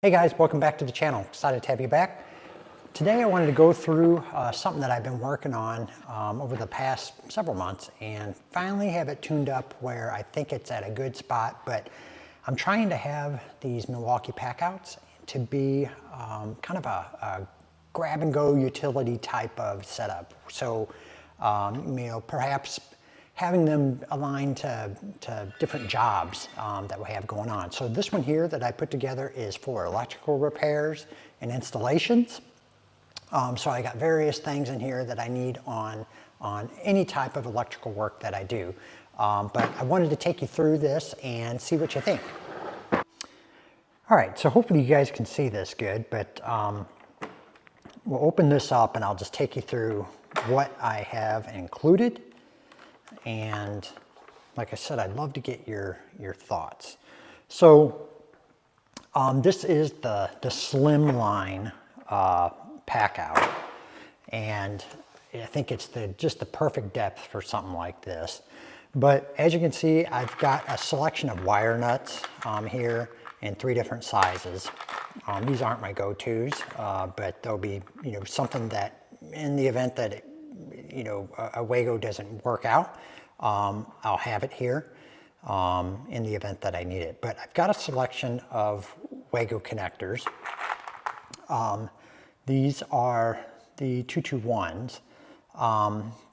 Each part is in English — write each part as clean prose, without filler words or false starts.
Hey guys, welcome back to the channel. Excited to have you back. Today I wanted to go through something that I've been working on over the past several months and finally have it tuned up where I think it's at a good spot, but I'm trying to have these Milwaukee packouts to be kind of a grab and go utility type of setup. So, perhaps having them aligned to different jobs that we have going on. So this one here that I put together is for electrical repairs and installations. So I got various things in here that I need on any type of electrical work that I do. But I wanted to take you through this and see what you think. All right, so hopefully you guys can see this good, but we'll open this up and I'll just take you through what I have included. And like I said, I'd love to get your thoughts. So this is the slimline pack out, and I think it's just the perfect depth for something like this. But as you can see, I've got a selection of wire nuts here in 3 different sizes. These aren't my go-tos, but they'll be something that in the event that a Wago doesn't work out, I'll have it here in the event that I need it. But I've got a selection of Wago connectors. These are the 221s,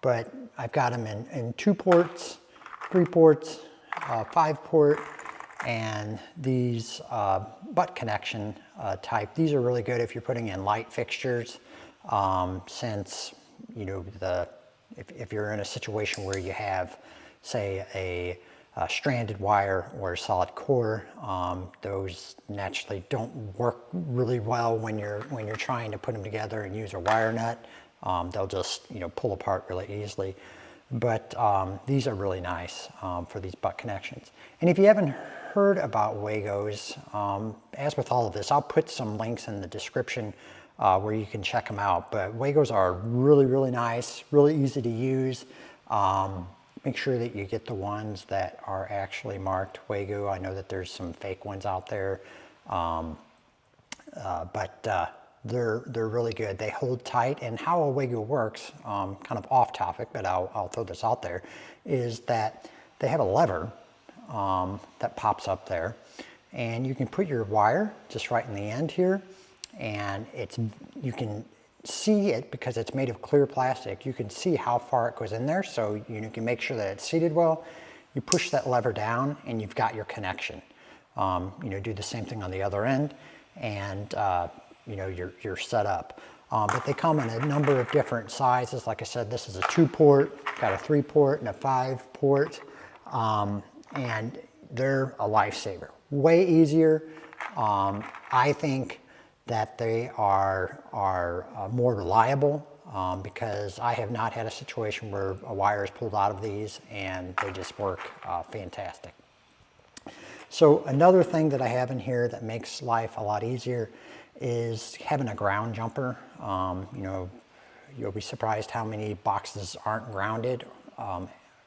but I've got them in 2 ports, 3 ports, 5 port, and these butt connection type. These are really good if you're putting in light fixtures, since if you're in a situation where you have, say, a stranded wire or a solid core, those naturally don't work really well when you're trying to put them together and use a wire nut. They'll just pull apart really easily. But these are really nice for these butt connections. And if you haven't heard about Wagos, as with all of this, I'll put some links in the description where you can check them out. But Wagos are really nice, really easy to use. Make sure that you get the ones that are actually marked Wago. I know that there's some fake ones out there, but they're really good. They hold tight, and how a Wago works, kind of off topic, but I'll throw this out there, is that they have a lever that pops up there, and you can put your wire just right in the end here, and you can see it because it's made of clear plastic. You can see how far it goes in there, so you can make sure that it's seated well. You push that lever down and you've got your connection. Do the same thing on the other end, and you're set up. But they come in a number of different sizes. Like I said, this is a 2-port, got a 3-port and a 5-port, and they're a lifesaver. Way easier. I think that they are more reliable because I have not had a situation where a wire is pulled out of these and they just work fantastic. So another thing that I have in here that makes life a lot easier is having a ground jumper. You'll be surprised how many boxes aren't grounded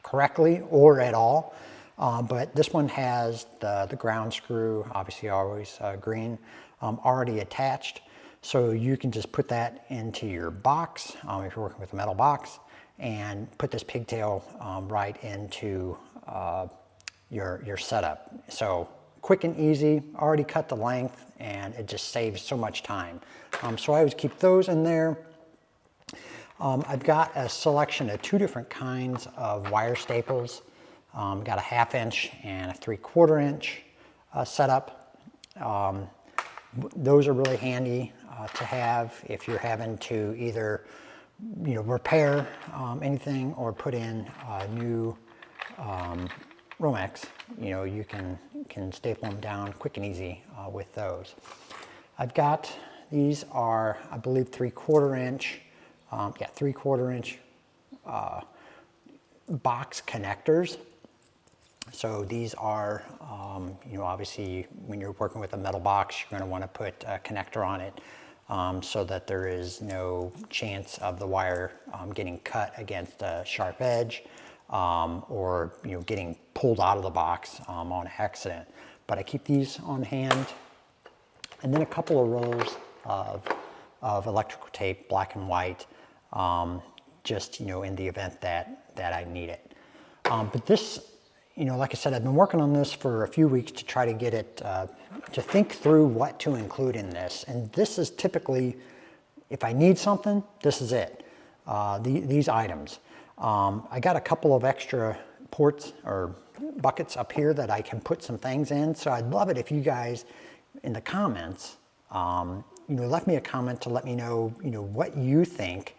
correctly or at all. But this one has the ground screw, obviously always green, already attached. So you can just put that into your box, if you're working with a metal box, and put this pigtail right into your setup. So quick and easy, already cut the length, and it just saves so much time. So I always keep those in there. I've got a selection of 2 different kinds of wire staples. Got a 1/2 inch and a 3/4 inch setup. Those are really handy to have if you're having to either repair anything or put in new Romex. You can staple them down quick and easy with those. I've got, these are, I believe, 3/4 inch, 3/4 inch box connectors. So these are, obviously when you're working with a metal box, you're going to want to put a connector on it so that there is no chance of the wire getting cut against a sharp edge or getting pulled out of the box on accident. But I keep these on hand and then a couple of rolls of electrical tape, black and white, just, in the event that I need it. But this, like I said, I've been working on this for a few weeks to try to get it, to think through what to include in this. And this is typically, if I need something, this is it, these items. I got a couple of extra ports or buckets up here that I can put some things in. So I'd love it if you guys in the comments, left me a comment to let me know, what you think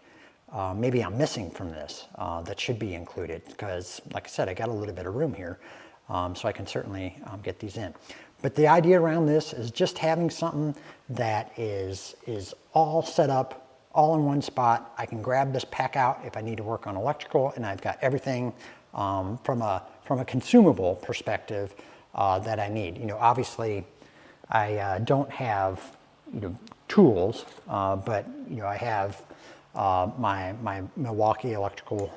maybe I'm missing from this that should be included. Because like I said, I got a little bit of room here, so I can certainly get these in. But the idea around this is just having something that is all set up, all in one spot. I can grab this pack out if I need to work on electrical, and I've got everything from a consumable perspective that I need. Obviously I don't have tools, but I have my Milwaukee electrical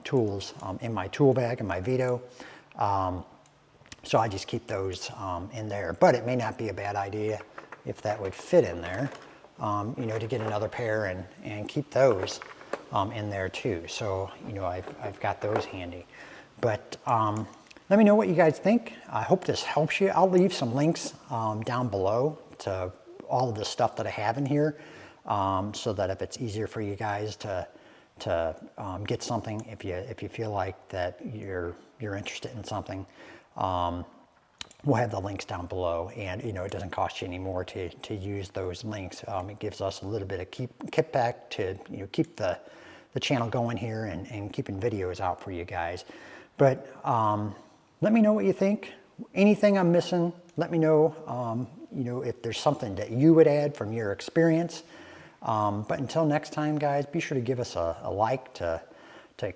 tools in my tool bag in my Vito. So I just keep those in there. But it may not be a bad idea if that would fit in there, to get another pair and keep those in there too. So, I've got those handy. But let me know what you guys think. I hope this helps you. I'll leave some links down below to all of the stuff that I have in here, so that if it's easier for you guys to get something, if you feel like that you're interested in something, we'll have the links down below, and it doesn't cost you any more to use those links. It gives us a little bit of kickback to keep the channel going here and keeping videos out for you guys. But let me know what you think. Anything I'm missing, let me know. If there's something that you would add from your experience. But until next time, guys, be sure to give us a like to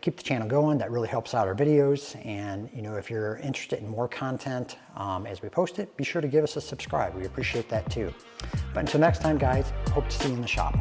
keep the channel going. That really helps out our videos. And if you're interested in more content as we post it, be sure to give us a subscribe. We appreciate that too. But until next time, guys, hope to see you in the shop.